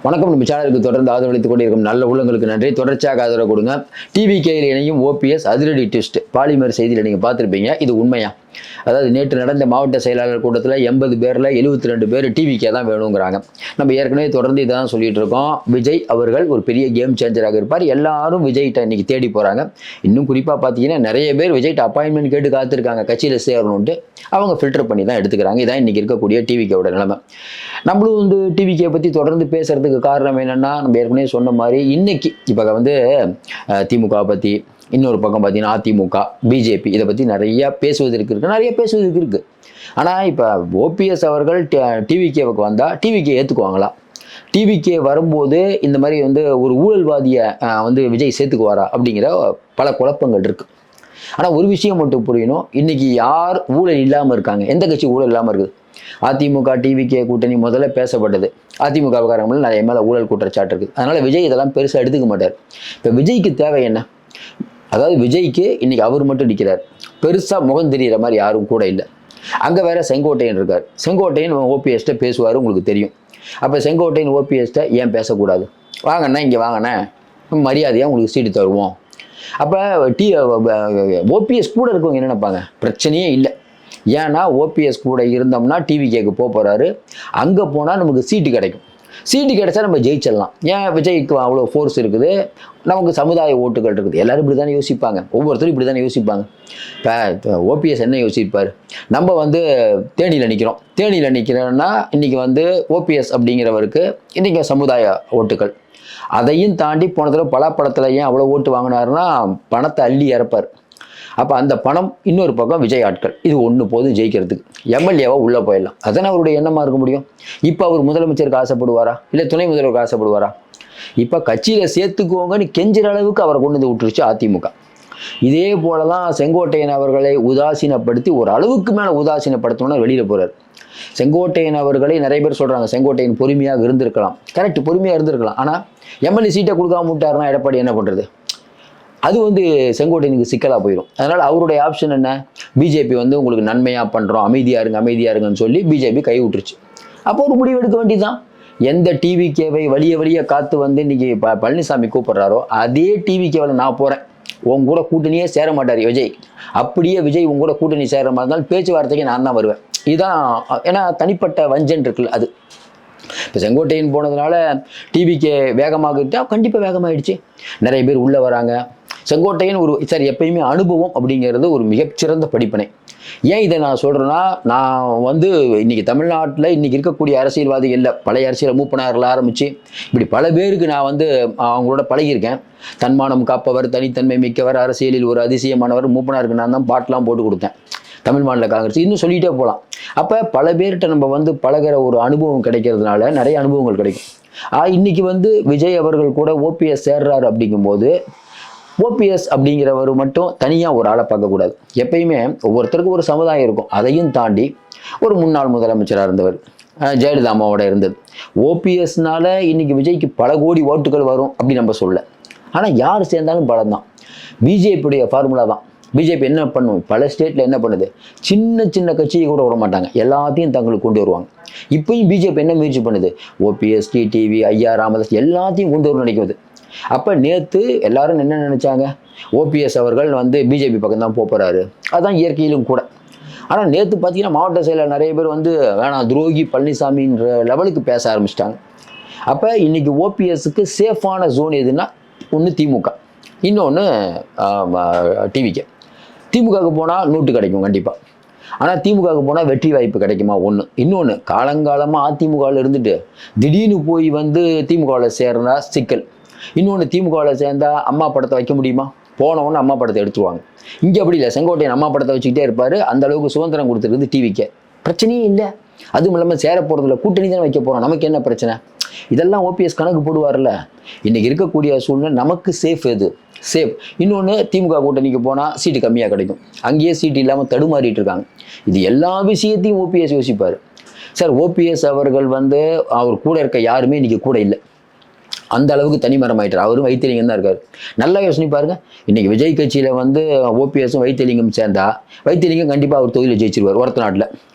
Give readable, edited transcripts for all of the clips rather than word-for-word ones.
வணக்கம். நம்ம சேனலுக்கு தொடர்ந்து ஆதரவளித்துக் கொண்டிருக்கும் நல்ல உள்ளங்களுக்கு நன்றி. தொடர்ச்சியாக ஆதரவு கொடுங்க. டிவிகேயில் இணையும் ஓபிஎஸ் அதிரடி ட்விஸ்ட் பாலிமர் செய்தியில் நீங்கள் பார்த்துருப்பீங்க. இது உண்மையா? அதாவது நேற்று நடந்த மாவட்ட செயலாளர் கூட்டத்தில் 80 பேரில் 72 பேர் டிவிகே தான் வேணுங்கிறாங்க. நம்ம ஏற்கனவே தொடர்ந்து இதான் சொல்லிட்டு இருக்கோம். விஜய் அவர்கள் ஒரு பெரிய கேம் சேஞ்சராக இருப்பார். எல்லாரும் விஜய்கிட்ட இன்னைக்கு தேடி போகிறாங்க. இன்னும் குறிப்பாக பார்த்தீங்கன்னா நிறைய பேர் விஜய்கிட்ட அப்பாயின்மெண்ட் கேட்டு காத்திருக்காங்க கட்சியில் சேரணுன்ட்டு. அவங்க ஃபில்டர் பண்ணி தான் எடுத்துக்கிறாங்க. இதான் இன்னைக்கு இருக்கக்கூடிய டிவிகேவோட நிலைமை. நம்மளும் வந்து டிவிகே பற்றி தொடர்ந்து பேசுறதுக்கு காரணம் என்னென்னா, நம்ம ஏற்கனவே சொன்ன மாதிரி இன்னைக்கு இப்போ வந்து திமுக பற்றி, இன்னொரு பக்கம் பார்த்தீங்கன்னா அதிமுக, பிஜேபி இதை பற்றி நிறையா பேசுவதற்கு இருக்குது. ஆனால் இப்போ ஓபிஎஸ் அவர்கள் டிவிகேவுக்கு வந்தால் டிவிகே ஏற்றுக்குவாங்களா? டிவிகே வரும்போது இந்த மாதிரி வந்து ஒரு ஊழல்வாதியை வந்து விஜய் சேர்த்துக்குவாரா அப்படிங்கிற பல குழப்பங்கள் இருக்குது. ஆனால் ஒரு விஷயம் மட்டும் புரியணும். இன்னைக்கு யார் ஊழல் இல்லாமல் இருக்காங்க? எந்த கட்சி ஊழல் இல்லாமல் இருக்குது? அதிமுக டிவிகே கூட்டணி முதல்ல பேசப்பட்டது. அதிமுககாரங்களும் நிறைய மேலே ஊழல் குற்றச்சாட்டு இருக்குது. அதனால் விஜய் இதெல்லாம் பெருசாக எடுத்துக்க மாட்டார். இப்போ விஜய்க்கு தேவை என்ன? அதாவது விஜய்க்கு இன்னைக்கு அவர் மட்டும் நிற்கிறார். பெருசாக முகம் தெரிகிற மாதிரி யாரும் கூட இல்லை. அங்கே வேற செங்கோட்டையன் இருக்கார். செங்கோட்டையன் ஓபிஎஸ்ட்டை பேசுவார், உங்களுக்கு தெரியும். அப்போ செங்கோட்டையன் ஓபிஎஸ்ட்டை ஏன் பேசக்கூடாது? வாங்கண்ணா, இங்கே வாங்கண்ணா, மரியாதையாக உங்களுக்கு சீட்டு தருவோம். அப்போ ஓபிஎஸ் கூட இருக்கவங்க என்ன நினைப்பாங்க? பிரச்சனையே இல்லை. ஏன்னா ஓபிஎஸ் கூட இருந்தோம்னா டிவிகேக்கு போகிறாரு. அங்கே போனால் நமக்கு சீட்டு கிடைக்கும். சீட்டு கிடைச்சா நம்ம ஜெயிச்சிடலாம். ஏன் விஜய்க்கு அவ்வளோ ஃபோர்ஸ் இருக்குது, நமக்கு சமுதாய ஓட்டுகள் இருக்குது. எல்லாரும் இப்படி தானே யோசிப்பாங்க. ஒவ்வொருத்தரும் இப்படி தானே யோசிப்பாங்க. இப்போ ஓபிஎஸ் என்ன யோசிப்பார்? நம்ம வந்து தேனியில் நிற்கிறோன்னா இன்றைக்கி வந்து ஓபிஎஸ் அப்படிங்கிறவருக்கு இன்றைக்கி சமுதாய ஓட்டுகள். அதையும் தாண்டி போன தடவை பலாப்பழத்தில் ஏன் அவ்வளோ ஓட்டு வாங்கினாருன்னா பணத்தை அள்ளி இறப்பார். அப்போ அந்த பணம் இன்னொரு பக்கம் விஜய் ஆட்கள். இது ஒன்று போதும் ஜெயிக்கிறதுக்கு. எம்எல்ஏவாக உள்ளே போயிடலாம். அதானே அவருடைய எண்ணமாக இருக்க முடியும். இப்போ அவர் முதலமைச்சருக்கு ஆசைப்படுவாரா, இல்லை துணை முதல்வருக்கு ஆசைப்படுவாரா? இப்போ கட்சியில் சேர்த்துக்குவோங்கன்னு கெஞ்சிற அளவுக்கு அவரை கொண்டு வந்து விட்டுருச்சு அதிமுக. இதே போலலாம் செங்கோட்டையன் அவர்களை உதாசீனப்படுத்தி ஒரு அளவுக்கு மேலே உதாசீனப்படுத்தணும்னா வெளியில் போகிறார். செங்கோட்டையன் அவர்களை நிறைய பேர் சொல்கிறாங்க செங்கோட்டையன் பொறுமையாக இருந்திருக்கலாம். கரெக்ட், பொறுமையாக இருந்திருக்கலாம். ஆனால் எம்எல்ஏ சீட்டை கொடுக்காம விட்டாருன்னா எடப்பாடி என்ன பண்ணுறது? அது வந்து செங்கோட்டையனுக்கு சிக்கலாக போயிடும். அதனால் அவருடைய ஆப்ஷன் என்ன? பிஜேபி வந்து உங்களுக்கு நன்மையாக பண்ணுறோம், அமைதியாக இருங்கன்னு சொல்லி பிஜேபி கை விட்டுருச்சு. அப்போ ஒரு முடிவு எடுக்க வேண்டியதுதான். எந்த டிவிகேவை வழிய காத்து வந்து இன்றைக்கி பழனிசாமி கூப்பிட்றாரோ அதே டிவிகேவில் நான் போகிறேன், உங்க கூட கூட்டணியே சேர மாட்டார் விஜய். அப்படியே விஜய் உங்க கூட கூட்டணி சேர மாதிரி இருந்தாலும் பேச்சுவார்த்தைக்கு நான் தான் வருவேன். இதுதான். ஏன்னா தனிப்பட்ட வஞ்சன் இருக்குல்ல அது. இப்போ செங்கோட்டையன் போனதுனால டிவிகே வேகமாகிட்டா கண்டிப்பாக வேகமாகிடுச்சு. நிறைய பேர் உள்ளே வராங்க. செங்கோட்டையன் ஒரு சார் எப்பயுமே அனுபவம் அப்படிங்கிறது ஒரு மிகச்சிறந்த படிப்பினை. ஏன் இதை நான் சொல்கிறேன்னா, நான் வந்து இன்றைக்கி தமிழ்நாட்டில் இன்றைக்கி இருக்கக்கூடிய அரசியல்வாதிகளில் பழைய அரசியல் மூப்பனாரில் ஆரம்பித்து இப்படி பல பேருக்கு நான் வந்து அவங்களோட பழகியிருக்கேன். தன்மானம் காப்பவர், தனித்தன்மை மிக்கவர், அரசியலில் ஒரு அதிசயமானவர், மூப்பனாருக்கு நான் தான் பாட்டெலாம் போட்டு கொடுத்தேன். தமிழ் மாநில காங்கிரஸ் இன்னும் சொல்லிகிட்டே போகலாம். அப்போ பல பேர்கிட்ட நம்ம வந்து பழகிற ஒரு அனுபவம் கிடைக்கிறதுனால நிறைய அனுபவங்கள் கிடைக்கும். இன்றைக்கி வந்து விஜய் அவர்கள் கூட ஓபிஎஸ் சேர்றாரு அப்படிங்கும்போது ஓபிஎஸ் அப்படிங்கிறவர் மட்டும் தனியாக ஒரு ஆளை பார்க்கக்கூடாது. எப்பயுமே ஒவ்வொருத்தருக்கும் ஒரு சமுதாயம் இருக்கும். அதையும் தாண்டி ஒரு முன்னாள் முதலமைச்சராக இருந்தவர் ஜெயலலிதா அம்மாவோட இருந்தது. ஓபிஎஸ்னால இன்னைக்கு விஜய்க்கு பல கோடி ஓட்டுகள் வரும் அப்படின்னு நம்ம சொல்ல. ஆனால் யார் சேர்ந்தாலும் பலம் தான். பிஜேபியுடைய ஃபார்முலா தான். பிஜேபி என்ன பண்ணும்? பல ஸ்டேட்டில் என்ன பண்ணுது? சின்ன கட்சியை கூட விட மாட்டாங்க, எல்லாத்தையும் தங்களுக்கு கொண்டு வருவாங்க. இப்பயும் பிஜேபி என்ன முயற்சி பண்ணுது? ஓபிஎஸ், டிடிவி, ஐயா ராமதாஸ் எல்லாத்தையும் கொண்டு வர நினைக்குது. அப்போ நேற்று எல்லாரும் என்ன நினச்சாங்க? ஓபிஎஸ் அவர்கள் வந்து பிஜேபி பக்கம் தான் போகிறாரு, அதுதான் இயற்கையிலும் கூட. ஆனால் நேற்று பார்த்தீங்கன்னா மாவட்ட செயலர் நிறைய பேர் வந்து வேணாம் துரோகி பழனிசாமின்ற லெவலுக்கு பேச ஆரம்பிச்சிட்டாங்க. அப்போ இன்றைக்கி ஓபிஎஸ்க்கு சேஃபான ஜோன் எதுன்னா, ஒன்று திமுக, இன்னொன்று டிவிகே. திமுகவுக்கு போனால் நோட்டு கிடைக்கும் கண்டிப்பாக. ஆனால் திமுகவுக்கு போனால் வெற்றி வாய்ப்பு கிடைக்குமா? ஒன்று. இன்னொன்று, காலங்காலமாக அதிமுகவில் இருந்துட்டு திடீர்னு போய் வந்து திமுகவில் சேர்ந்தா சிக்கல். இன்னொன்று, திமுகவில் சேர்ந்தால் அம்மா படத்தை வைக்க முடியுமா? போனவொன்னு அம்மா படத்தை எடுத்துருவாங்க. இங்கே அப்படி இல்லை. செங்கோட்டையன் அம்மா படத்தை வச்சுக்கிட்டே இருப்பார். அந்த அளவுக்கு சுதந்திரம் கொடுத்துருக்குது டிவிக்கே. பிரச்சனையே இல்லை. அதுவும் இல்லாமல் சேர போகிறதில்ல, கூட்டணி தானே வைக்க போகிறோம், நமக்கு என்ன பிரச்சனை? இதெல்லாம் ஓபிஎஸ் கணக்கு போடுவார்ல. இன்றைக்கி இருக்கக்கூடிய சூழ்நிலை நமக்கு சேஃப் எது? சேஃப். இன்னொன்று, திமுக கூட்டணிக்கு போனால் சீட்டு கம்மியாக கிடைக்கும். அங்கேயே சீட்டு இல்லாமல் தடுமாறிட்டு இருக்காங்க. இது எல்லா விஷயத்தையும் ஓபிஎஸ் யோசிப்பார். சார் ஓபிஎஸ் அவர்கள் வந்து அவர் கூட இருக்க யாருமே இன்றைக்கி கூட இல்லை. அந்த அளவுக்கு தனிமரம் ஆயிட்டார். அவரும் வைத்தியலிங்கம் தான் இருக்கார். நல்லா யோசனை பாருங்க. இன்னைக்கு விஜய் கட்சியில் வந்து ஓபிஎஸும் வைத்தியலிங்கம் சேர்ந்தா வைத்தியலிங்கம் கண்டிப்பாக அவர் தொகுதியில் ஜெயிச்சிருவார். ஒருத்த நாட்டில்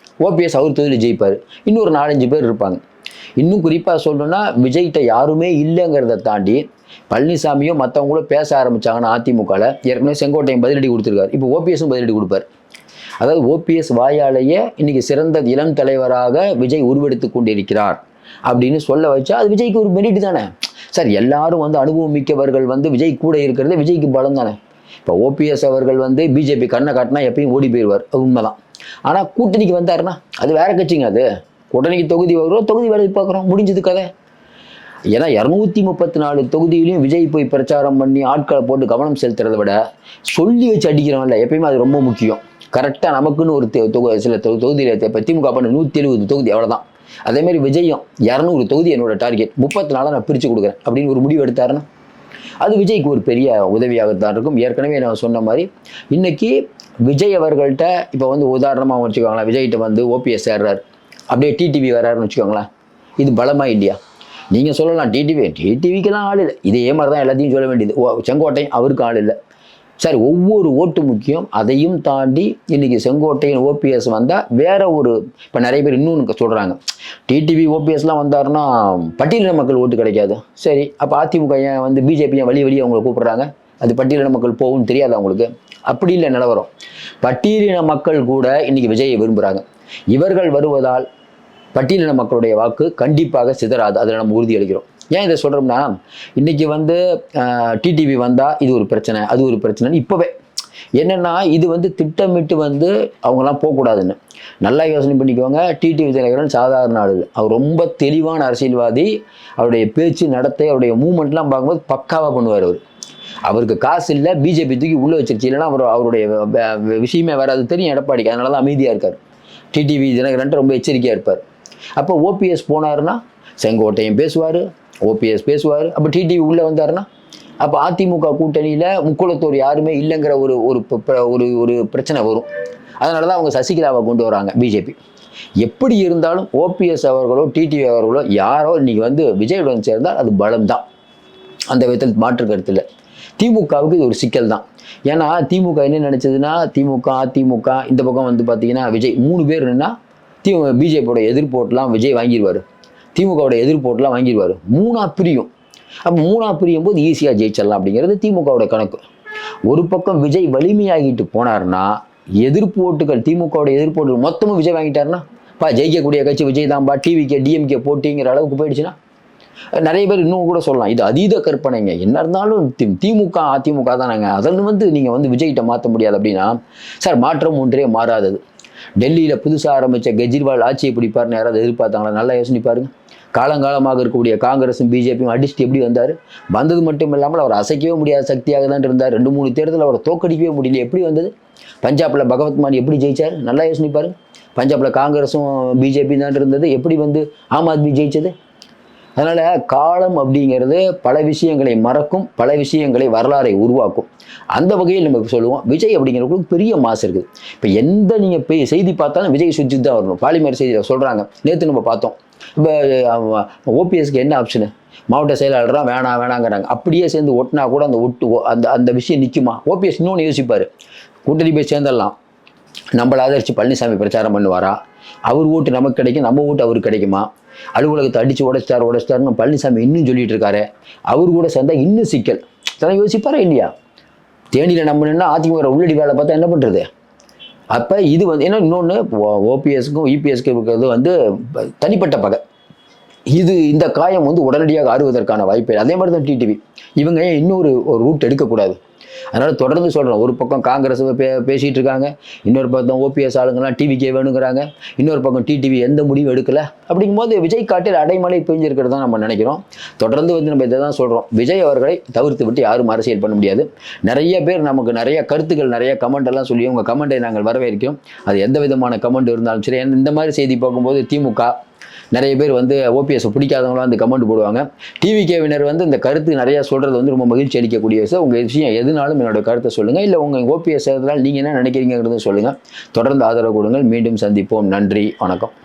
ஓபிஎஸ் அவர் தொகுதியில் ஜெயிப்பார். இன்னொரு 4-5 பேர் இருப்பாங்க. இன்னும் குறிப்பாக சொல்லணும்னா விஜய்கிட்ட யாருமே இல்லைங்கிறத தாண்டி பழனிசாமியும் மற்றவங்களும் பேச ஆரம்பிச்சாங்கன்னா அதிமுகவில் ஏற்கனவே செங்கோட்டையன் பதிலடி கொடுத்துருக்காரு. இப்போ ஓபிஎஸும் பதிலடி கொடுப்பார். அதாவது ஓபிஎஸ் வாயாலேயே இன்னைக்கு சிறந்த இளம் தலைவராக விஜய் உருவெடுத்து கொண்டிருக்கிறார் அப்படின்னு சொல்ல வச்சா அது விஜய்க்கு ஒரு மெரிட் தானே. சார் எல்லாரும் வந்து அனுபவம் மிக்கவர்கள் வந்து விஜய் கூட இருக்கிறது விஜய்க்கு பலம் தானே. இப்போ ஓபிஎஸ் அவர்கள் வந்து பிஜேபி கண்ணை காட்டினா எப்பயும் ஓடி போயிடுவார், அது உண்மைதான். ஆனால் கூட்டணிக்கு வந்தாருன்னா அது வேற கட்சிங்க. அது கூட்டணிக்கு தொகுதி வருவோம், தொகுதி வேலை பார்க்குறோம், முடிஞ்சது கதை. ஏன்னா 234 தொகுதியிலையும் விஜய் போய் பிரச்சாரம் பண்ணி ஆட்களை போட்டு கவனம் செலுத்துறதை விட சொல்லி வச்சு அடிக்கிறோம்ல எப்பயுமே அது ரொம்ப முக்கியம். கரெக்டாக நமக்குன்னு ஒரு சில தொகுதியில் இப்போ திமுக பண்ண 170 தொகுதி அவ்வளோதான். அதேமாதிரி விஜயம் 200 தொகுதி என்னோட டார்கெட் 34 நான் பிரித்து கொடுக்குறேன் அப்படின்னு ஒரு முடிவு எடுத்தாருன்னா அது விஜய்க்கு ஒரு பெரிய உதவியாகத்தான் இருக்கும். ஏற்கனவே நான் சொன்ன மாதிரி இன்னைக்கு விஜய் அவர்கள்ட்ட இப்போ வந்து உதாரணமாக வச்சுக்கோங்களேன், விஜய்கிட்ட வந்து ஓபிஎஸ் சேர்றாரு, அப்படியே டிடிவி வர்றாருன்னு வச்சுக்கோங்களேன், இது பலமா இல்லையா? நீங்கள் சொல்லலாம் டிடிவிக்கெல்லாம் ஆள் இல்லை, இதே மாதிரி தான் எல்லாத்தையும் சொல்ல வேண்டியது. செங்கோட்டையன் அவருக்கு ஆள் இல்லை. சரி, ஒவ்வொரு ஓட்டு முக்கியம். அதையும் தாண்டி இன்னைக்கு செங்கோட்டையன் ஓபிஎஸ் வந்தால் வேற ஒரு இப்போ நிறைய பேர் இன்னொன்று சொல்கிறாங்க, டிடிவி ஓபிஎஸ்லாம் வந்தாருன்னா பட்டியலின மக்கள் ஓட்டு கிடைக்காது. சரி, அப்போ அதிமுக ஏன் வந்து பிஜேபி ஏன் வழி அவங்களை கூப்பிட்றாங்க? அது பட்டியலின மக்கள் போகும்னு தெரியாது அவங்களுக்கு. அப்படி இல்லை நிலவரம். பட்டியலின மக்கள் கூட இன்னைக்கு விஜயை விரும்புகிறாங்க. இவர்கள் வருவதால் பட்டியலின மக்களுடைய வாக்கு கண்டிப்பாக சிதறாது, அதில் நம்ம உறுதி அளிக்கிறோம். ஏன் இதை சொல்கிறோம்னா இன்றைக்கி வந்து டிடிவி வந்தால் இது ஒரு பிரச்சனை, அது ஒரு பிரச்சனைன்னு இப்போவே என்னென்னா இது வந்து திட்டமிட்டு வந்து அவங்களாம் போகக்கூடாதுன்னு நல்லா யோசனை பண்ணிக்கோங்க. டிடிவி தினகரன் சாதாரண ஆள் இல்லை, அவர் ரொம்ப தெளிவான அரசியல்வாதி. அவருடைய பேச்சு நடத்தை அவருடைய மூமெண்ட்லாம் பார்க்கும்போது பக்காவாக பண்ணுவார். அவருக்கு காசு இல்லை, பிஜேபி தூக்கி உள்ளே வச்சிருச்சு, இல்லைன்னா அவருடைய விஷயமே வராது தெரியும் எடப்பாடிக்கு. அதனால தான் அமைதியாக இருக்கார். டிடிவி தினகரன் ரொம்ப எச்சரிக்கையாக இருப்பார். அப்போ ஓபிஎஸ் போனாருன்னா செங்கோட்டையும் பேசுவார், ஓபிஎஸ் பேசுவார். அப்போ டிடிவி உள்ளே வந்தாருன்னா அப்போ அதிமுக கூட்டணியில் முக்குளத்தோர் யாருமே இல்லைங்கிற ஒரு ஒரு ஒரு பிரச்சனை வரும். அதனால தான் அவங்க சசிகலாவை கொண்டு வராங்க பிஜேபி. எப்படி இருந்தாலும் ஓபிஎஸ் அவர்களோ டிடிவி அவர்களோ யாரோ இன்னைக்கு வந்து விஜயுடன் சேர்ந்தால் அது பலம் தான், அந்த விதத்தில் மாற்று கருத்து இல்லை. திமுகவுக்கு இது ஒரு சிக்கல் தான். ஏன்னா திமுக என்ன நினச்சதுன்னா திமுக அதிமுக இந்த பக்கம் வந்து பார்த்தீங்கன்னா விஜய் 3 பேர் நின்னா பிஜேபியோட எதிர்ப்போட்டெலாம் விஜய் வாங்கிடுவார், திமுகவோட எதிர்ப்போட்டெலாம் வாங்கிடுவார். 3ஆ பிரியும். அப்போ 3ஆ பிரியும் போது ஈஸியாக ஜெயிச்சிடலாம் அப்படிங்கிறது திமுகவோட கணக்கு. ஒரு பக்கம் விஜய் வலிமையாகிட்டு போனார்னா எதிர்ப்பு ஓட்டுகள் திமுகவோட எதிர்ப்பு ஓட்டுகள் மொத்தமும் விஜய் வாங்கிட்டாருன்னா ஜெயிக்கக்கூடிய கட்சி விஜய் தான்பா, டிவிகே டிஎம்கே போட்டிங்கிற அளவுக்கு போயிடுச்சுன்னா நிறைய பேர் இன்னும் கூட சொல்லலாம் இது அதீத கற்பனைங்க. என்ன இருந்தாலும் திமுக அதிமுக தானேங்க, அதில் வந்து நீங்கள் வந்து விஜய்கிட்ட மாற்ற முடியாது அப்படின்னா சார் மாற்றம் ஒன்றே மாறாதது. டெல்லியில் புதுசாக ஆரம்பித்த கெஜ்ரிவால் ஆட்சியை பிடிப்பார்னு யாராவது எதிர்பார்த்தாங்களா? நல்லா யோசனை பாருங்க. காலங்காலமாக இருக்கக்கூடிய காங்கிரஸும் பிஜேபியும் அடிச்சுட்டு எப்படி வந்தார்? வந்தது மட்டும் இல்லாமல் அவர் அசைக்கவே முடியாத சக்தியாக தான் இருந்தார். 2-3 தேர்தல் அவரை தோக்கடிக்கவே முடியல. எப்படி வந்தது? பஞ்சாபில் பகவத் மான் எப்படி ஜெயிச்சார்? நல்லா யோசனை பாருங்க. பஞ்சாபில் காங்கிரஸும் பிஜேபி தான் இருந்தது, எப்படி வந்து ஆம் ஆத்மி ஜெயிச்சது? அதனால் காலம் அப்படிங்கிறது பல விஷயங்களை மறக்கும், பல விஷயங்களை வரலாறை உருவாக்கும். அந்த வகையில் நமக்கு சொல்லுவோம் விஜய் அப்படிங்கிறவங்களுக்கு பெரிய மாசு இருக்குது. இப்போ எந்த நீங்கள் செய்தி பார்த்தாலும் விஜய் சுற்றி தான் வரணும். பாலிமர் செய்தியில் சொல்கிறாங்க, நேற்று நம்ம பார்த்தோம். இப்போ ஓபிஎஸ்க்கு என்ன ஆப்ஷனு? மாவட்ட செயலாளராக வேணாங்கிறாங்க. அப்படியே சேர்ந்து ஒட்டினா கூட அந்த விஷயம் நிற்குமா? ஓபிஎஸ் இன்னொன்று யோசிப்பார், கூட்டணி போய் சேர்ந்துடலாம், நம்மளை ஆதரிச்சு பழனிசாமி பிரச்சாரம் பண்ணுவாரா? அவர் ஓட்டு நமக்கு கிடைக்கும், நம்ம ஓட்டு அவருக்கு கிடைக்குமா? அலுவலகத்தை அடித்து உடைச்சிட்டாருன்னு பழனிசாமி இன்னும் சொல்லிட்டு இருக்காரு. அவர் கூட சேர்ந்தால் இன்னும் சிக்கல். இதெல்லாம் யோசிப்பாரா இல்லையா? தேனியில் நம்பினா அதிமுக உள்ளடி வேலை பார்த்தா என்ன பண்ணுறது? அப்போ இது வந்து ஏன்னா இன்னொன்று ஓபிஎஸ்க்கும் இபிஎஸ்க்கும் இருக்கிறது வந்து தனிப்பட்ட பகை. இந்த காயம் வந்து உடனடியாக ஆறுவதற்கான வாய்ப்பு. அதே மாதிரி தான் டிடிவி. இவங்க இன்னொரு ரூட் எடுக்கக்கூடாது. அதனால் தொடர்ந்து சொல்கிறோம், ஒரு பக்கம் காங்கிரஸ் பேசிகிட்டு இருக்காங்க, இன்னொரு பக்கம் ஓபிஎஸ் ஆளுங்கள்லாம் டிவிக்கே வேணுங்கிறாங்க, இன்னொரு பக்கம் டிடிவி எந்த முடிவும் எடுக்கலை. அப்படிங்கும்போது விஜய் காட்டில் அடைமழை பெஞ்சிருக்கிறது தான் நம்ம நினைக்கிறோம். தொடர்ந்து வந்து நம்ம இதை தான் சொல்கிறோம், விஜய் அவர்களை தவிர்த்து விட்டு யாரும் அரசியல் பண்ண முடியாது. நிறைய பேர் நமக்கு நிறைய கருத்துக்கள் நிறைய கமெண்ட் எல்லாம் சொல்லி உங்கள் கமெண்ட்டை நாங்கள் வரவேற்கிறோம். அது எந்த விதமான கமெண்ட் இருந்தாலும் சரி. இந்த மாதிரி செய்தி பார்க்கும்போது திமுக நிறைய பேர் வந்து ஓபிஎஸ் பிடிக்காதவங்களாம் அந்த கமெண்ட் போடுவாங்க. டிவிகேவினர் வந்து இந்த கருத்து நிறையா சொல்கிறது வந்து ரொம்ப மகிழ்ச்சி அளிக்கக்கூடிய விஷயம். உங்கள் விஷயம் எதுனாலும் என்னோட கருத்தை சொல்லுங்கள், இல்லை உங்கள் ஓபிஎஸ் சேர்ந்ததால் நீங்கள் என்ன நினைக்கிறீங்கிறத சொல்லுங்கள். தொடர்ந்து ஆதரவு கொடுங்கள். மீண்டும் சந்திப்போம். நன்றி, வணக்கம்.